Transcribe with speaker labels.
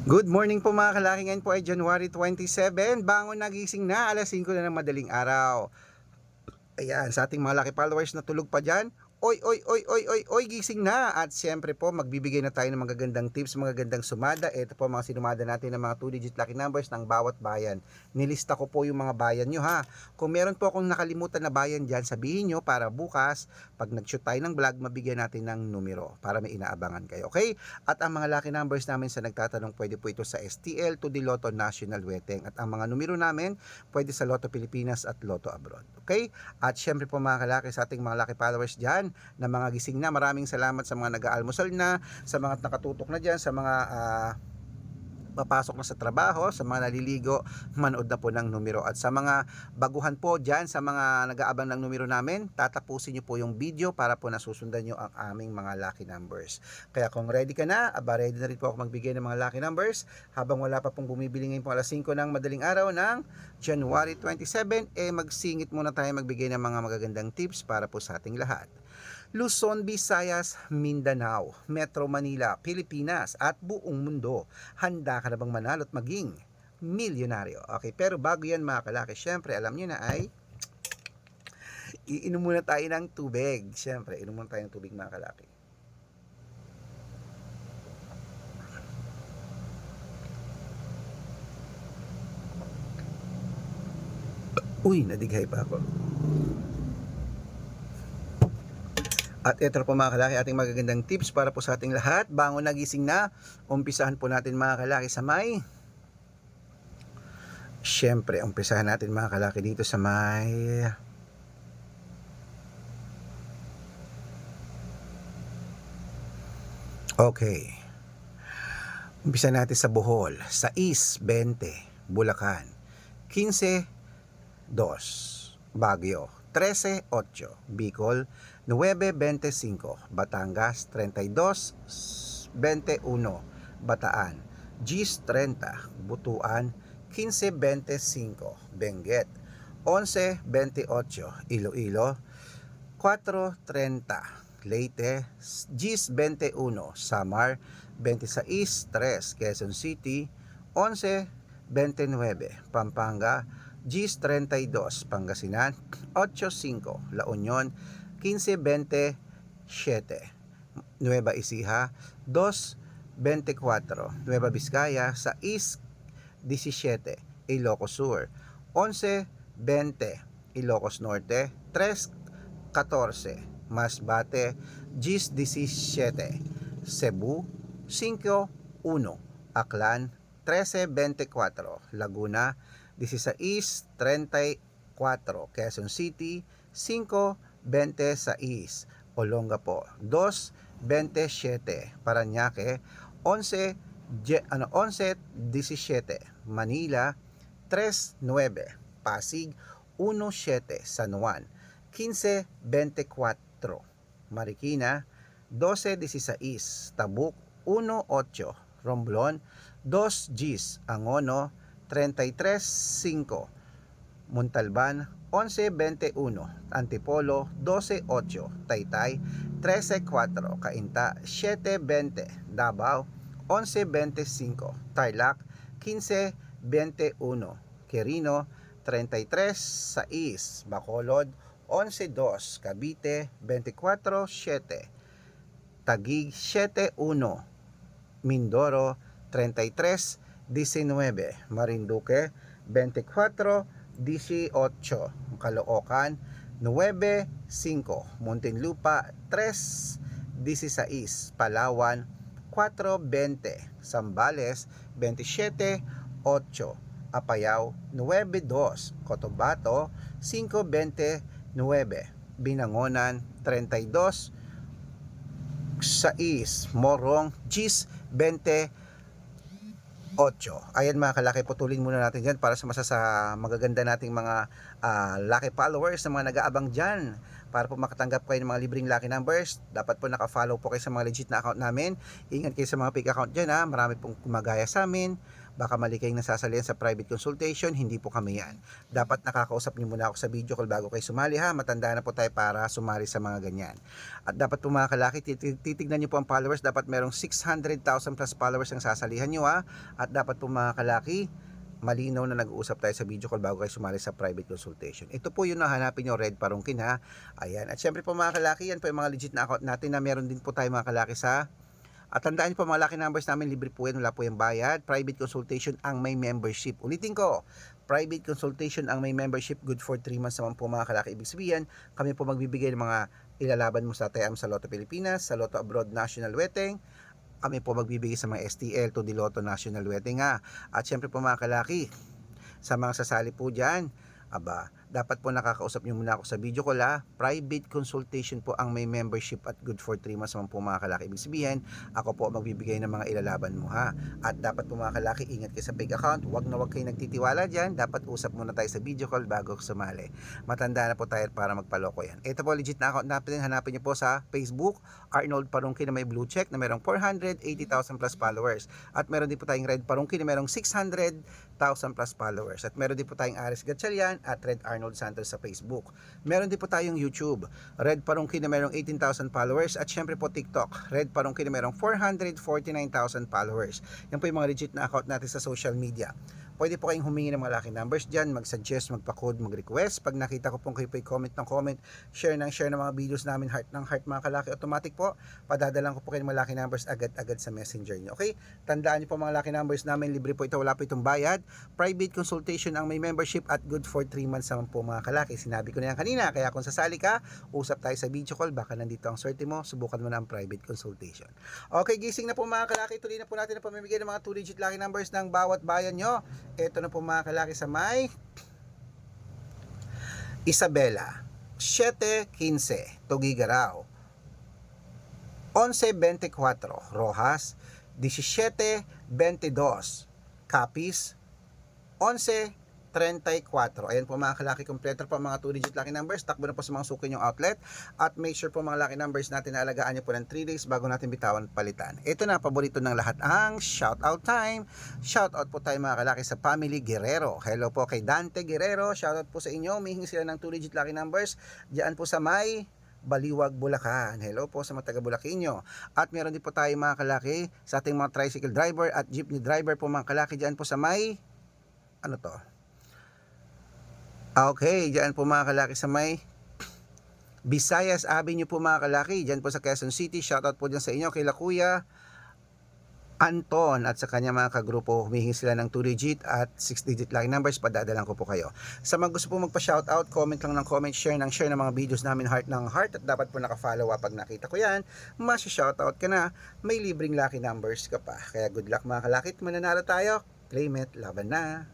Speaker 1: Good morning po mga kalaki, ngayon po ay January 27, bangon nagising na, alas 5 na ng madaling araw. Ayan, sa ating mga lucky followers na tulog pa dyan, oy, oy, oy, oy, oy, oy, gising na. At siyempre po, magbibigay na tayo ng magagandang tips, magagandang sumada. Ito po mga sinumada natin ng mga 2-digit lucky numbers ng bawat bayan. Nilista ko po yung mga bayan nyo ha. Kung meron po akong nakalimutan na bayan dyan, sabihin nyo para bukas, pag nag-shoot tayo ng vlog, mabigyan natin ng numero para may inaabangan kayo. Okay? At ang mga lucky numbers namin sa nagtatanong, pwede po ito sa STL to the Lotto National Weteng. At ang mga numero namin, pwede sa Lotto Pilipinas at Lotto Abroad. Okay? At syempre po mga kalaki, sa ating mga lucky followers dyan na mga gising na, maraming salamat sa mga nag-aalmusal na, sa mga nakatutok na dyan, sa mga papasok na sa trabaho, sa mga naliligo, manood na po ng numero. At sa mga baguhan po dyan, sa mga nag-aabang ng numero namin, tatapusin nyo po yung video para po nasusundan nyo ang aming mga lucky numbers. Kaya kung ready ka na, ready na rin po ako magbigay ng mga lucky numbers habang wala pa pong bumibili ngayon po alas 5 ng madaling araw ng January 27, magsingit muna tayo magbigay ng mga magagandang tips para po sa ating lahat. Luzon, Visayas, Mindanao, Metro Manila, Pilipinas at buong mundo. Handa ka na bang manalo at maging milyonaryo? Okay, pero bago yan mga kalaki, syempre alam nyo na ay iinom muna tayo ng tubig. Syempre, inom muna tayo ng tubig mga kalaki. Uy, nadighay pa ako. At ito po mga kalaki, ating magagandang tips para po sa ating lahat. Bangon nagising na, umpisahan po natin mga kalaki sa may. Siyempre, umpisahan natin mga kalaki dito sa may. Okay. Umpisa natin sa Bohol, sa East 20, Bulacan, 15, 2, Baguio, 13, 8, Bicol, 9.25, Batangas 32, 21, Bataan, Gis 30, Butuan 15.25, Benguet 11.28, Iloilo 4.30, Leyte Gis 21, Samar 26.3, Quezon City 11.29, Pampanga Gis 32, Pangasinan 8.5, La Union 15.27, Nueva Ecija 2.24, Nueva Vizcaya sa East 17, Ilocos Sur 11.20, Ilocos Norte 3.14, Masbate Gis 17, Cebu 5.1, Aklan 13.24, Laguna 16.34, Quezon City 5.26, Olongapo 2.27, Parañaque 11.17, Manila 3.9, Pasig 1.7, San Juan 15.24, Marikina 12.16, Tabuk 1.8, Romblon 2 Gis, Angono 33.5, Montalban 11.21, Antipolo 12.8, Taytay 13.4, Cainta 7.20, Davao 11.25, Tarlac 15.21, Quirino 33.6, Bacolod 11.2, Cavite 24.7, Taguig 7.1, Mindoro 33.19, Marinduque 24.18, Caloocan 9.5, Muntinlupa 3.16, Palawan 4.20, Zambales 27.8, Apayao 9.2, Cotabato 5.29, Binangonan 32.6, Morong Gis 28. Ayan mga kalaki, putulin muna natin dyan para sa magaganda nating mga lucky followers na mga nag-aabang dyan. Para po makatanggap kayo ng mga libreng lucky numbers, dapat po naka-follow po kayo sa mga legit na account namin. Ingat kayo sa mga fake account dyan ha, marami pong kumagaya sa amin. Baka mali kayong nasasalihan sa private consultation, hindi po kami yan. Dapat nakakausap niyo muna ako sa video call bago kayo sumali ha. Matanda na po tayo para sumali sa mga ganyan. At dapat po mga kalaki, titignan niyo po ang followers. Dapat merong 600,000 plus followers ang sasalihan niyo ha. At dapat po mga kalaki, malinaw na nag-uusap tayo sa video call bago kayo sumali sa private consultation. Ito po yung nahanapin nyo, Red Parungkin ha. Ayan. At syempre po mga kalaki, yan po yung mga legit na account natin na meron din po tayo mga kalaki sa. At tandaan niyo po mga lucky numbers namin, libre po yan, wala po yung bayad. Private consultation ang may membership. Ulitin ko, private consultation ang may membership, good for 3 months naman po mga kalaki. Ibig sabihin, kami po magbibigay ng mga ilalaban mo sa TM sa Lotto Pilipinas, sa Lotto Abroad National Weteng. Kami po magbibigay sa mga STL to the Lotto National Weteng ha. At syempre po mga kalaki, sa mga sasali po dyan, dapat po nakakausap nyo muna ako sa video call ha. Private consultation po ang may membership at good for 3 months naman po mga kalaki. Ibig sabihin, ako po magbibigay ng mga ilalaban mo ha. At dapat po mga kalaki, ingat kayo sa fake account. Huwag na huwag kayo nagtitiwala dyan. Dapat usap muna tayo sa video call bago sumali. Matanda na po tayo para magpaloko yan. Ito po legit na account natin. Hanapin nyo po sa Facebook, Arnold Parungkin na may blue check na merong 480,000 plus followers. At meron din po tayong Red Parungkin na merong 600,000 plus followers. At meron din po tayong Aris Gatchalian at Red Arnold Santos sa Facebook. Meron din po tayong YouTube, Red Parungkin na merong 18,000 followers. At syempre po TikTok, Red Parungkin na merong 449,000 followers. Yan po yung mga legit na account natin sa social media. Pwede po kayong humingi ng mga lucky numbers dyan, mag-suggest, magpa-code, mag-request. Pag nakita ko pong kayo po comment ng comment, share ng mga videos namin, heart ng heart mga kalaki, automatic po, padadalan ko po kayo ng mga lucky numbers agad-agad sa messenger nyo. Okay? Tandaan nyo po mga lucky numbers namin, libre po ito, wala po itong bayad. Private consultation ang may membership at good for 3 months naman po mga kalaki. Sinabi ko na yan kanina, kaya kung sasali ka, usap tayo sa video call, baka nandito ang swerte mo, subukan mo na ang private consultation. Okay, gising na po mga kalaki, tuloy na po natin na pamimigay ng mga 2-digit lucky numbers ng bawat bayan nyo. Ito na po mga kalaki sa may Isabela, 7:15, Tugigaraw, 11:24, Rojas, 17:22, Capiz, 11:34. Ayan po mga kalaki, kompleto po mga 2-digit lucky numbers. Takbo na po sa mga suki nyong outlet. At make sure po mga lucky numbers natin na alagaan nyo po ng 3 days bago natin bitawan at palitan. Ito na, paborito ng lahat, ang shoutout time. Shoutout po tayo mga kalaki sa Family Guerrero. Hello po kay Dante Guerrero. Shoutout po sa inyo. Mihingi sila ng 2-digit lucky numbers. Diyan po sa may Baliwag, Bulacan. Hello po sa mga taga Bulaqueño. At meron din po tayo mga kalaki sa ating mga tricycle driver at jeepney driver po mga kalaki. Diyan po sa may, ano to? Okay, diyan po mga kalaki sa may Visayas Avenue po mga kalaki. Diyan po sa Quezon City. Shoutout po dyan sa inyo kay Kuya Anton at sa kanya mga kagrupo. Humihingi sila ng 2-digit at 6-digit lucky numbers. Padadalan ko po kayo. Sa mga gusto po magpa-shoutout, comment lang ng comment, share ng mga videos namin, heart ng heart. At dapat po nakafollow pag nakita ko yan. Masya-shoutout ka na. May libreng lucky numbers ka pa. Kaya good luck mga kalaki. Mananalo tayo. Claim it. Laban na.